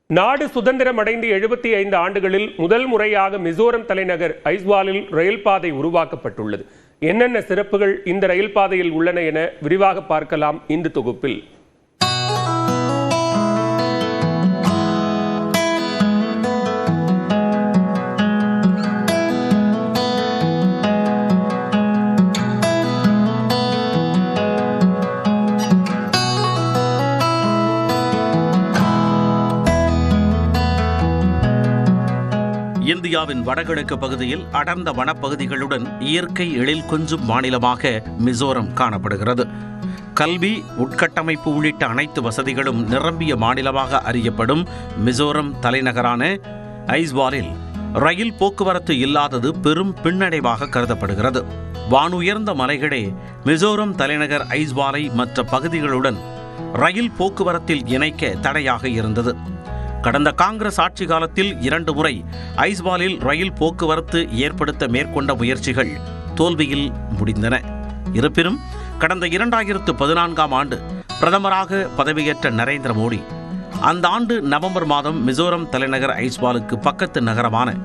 நாடு சுதந்திரம் அடைந்து 75 ஆண்டுகளில் முதல் முறையாக மிசோரம் தலைநகர் ஐஸ்வாலில் ரயில் பாதை உருவாக்கப்பட்டுள்ளது. என்னென்ன சிறப்புகள் இந்த ரயில் பாதையில் உள்ளன என விரிவாக பார்க்கலாம் இந்த தொகுப்பில். இந்தியாவின் வடகிழக்கு பகுதியில் அடர்ந்த வனப்பகுதிகளுடன் இயற்கை எழில் கொஞ்சும் மாநிலமாக மிசோரம் காணப்படுகிறது. கல்வி, உட்கட்டமைப்பு உள்ளிட்ட அனைத்து வசதிகளும் நிரம்பிய மாநிலமாக அறியப்படும் மிசோரம் தலைநகரான ஐஸ்வாலில் ரயில் போக்குவரத்து இல்லாதது பெரும் பின்னடைவாக கருதப்படுகிறது. வானுயர்ந்த மலைகளே மிசோரம் தலைநகர் ஐஸ்வாலை மற்ற பகுதிகளுடன் ரயில் போக்குவரத்தில் இணைக்க தடையாக இருந்தது. கடந்த காங்கிரஸ் ஆட்சி காலத்தில் 2 முறை ஐஸ்வாலில் ரயில் போக்குவரத்து ஏற்படுத்த மேற்கொண்ட முயற்சிகள் தோல்வியில் முடிந்தன. இருப்பினும் கடந்த 2014ஆம் ஆண்டு பிரதமராக பதவியேற்ற நரேந்திர மோடி அந்த ஆண்டு நவம்பர் மாதம் மிசோரம் தலைநகர் ஐஸ்வாலுக்கு பக்கத்து நகரமான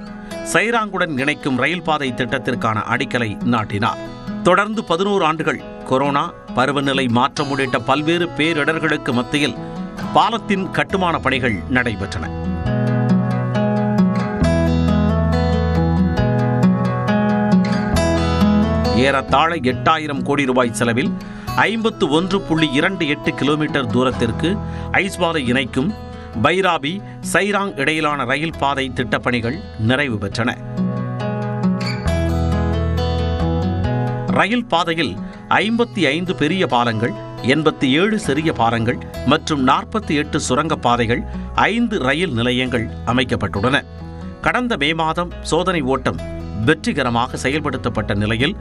சைராங்குடன் இணைக்கும் ரயில் பாதை திட்டத்திற்கான அடிக்கலை நாட்டினார். தொடர்ந்து 11 ஆண்டுகள் கொரோனா, பருவநிலை மாற்றம் உள்ளிட்ட பல்வேறு பேரிடர்களுக்கு மத்தியில் பாலத்தின் கட்டுமான பணிகள் நடைபெற்றன. ஏறத்தாழ 8000 கோடி ரூபாய் செலவில் 51.28 கிலோமீட்டர் தூரத்திற்கு ஐஸ்வாலை இணைக்கும் பைராபி சைராங் இடையிலான ரயில் பாதை திட்டப்பணிகள் நிறைவு பெற்றன. ரயில் பாதையில் 55 பெரிய பாலங்கள், 87 சிறிய பாலங்கள் மற்றும் 48 சுரங்கப் பாதைகள், 5 ரயில் நிலையங்கள் அமைக்கப்பட்டுள்ளன. கடந்த மே மாதம் சோதனை ஓட்டம் வெற்றிகரமாக செயல்படுத்தப்பட்ட நிலையில்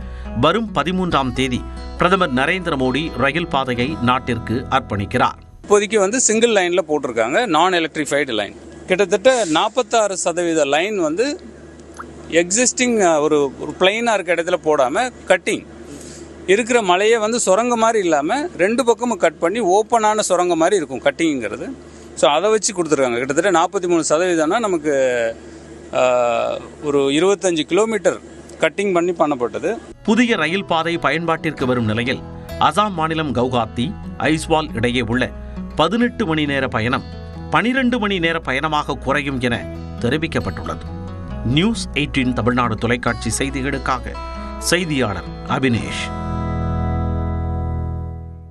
வரும் 13ஆம் தேதி பிரதமர் நரேந்திர மோடி ரயில் பாதையை நாட்டிற்கு அர்ப்பணிக்கிறார். இப்போதைக்கு சிங்கிள் லைனில் போட்டிருக்காங்க, நான் எலக்ட்ரிஃபைடு லைன். கிட்டத்தட்ட 46% லைன் எக்ஸிஸ்டிங் ஒரு பிளைனாக இருக்க இடத்துல போடாமல் கட்டிங் இருக்கிற மலையை சுரங்க மாதிரி இல்லாமல் 2 பக்கமும் கட் பண்ணி ஓப்பனான சுரங்க மாதிரி இருக்கும் கட்டிங்கிறது. ஸோ அதை வச்சு கொடுத்துருக்காங்க. கிட்டத்தட்ட 43% நமக்கு ஒரு 25 கிலோமீட்டர் கட்டிங் பண்ணி பண்ணப்பட்டது. புதிய ரயில் பாதை பயன்பாட்டிற்கு வரும் நிலையில் அசாம் மாநிலம் கவுஹாத்தி ஐஸ்வால் இடையே உள்ள 18 மணி நேர பயணம் 12 மணி நேர பயணமாக குறையும் என தெரிவிக்கப்பட்டுள்ளது. நியூஸ் 18 தமிழ்நாடு தொலைக்காட்சி செய்திகளுக்காக செய்தியாளர் அபினேஷ்.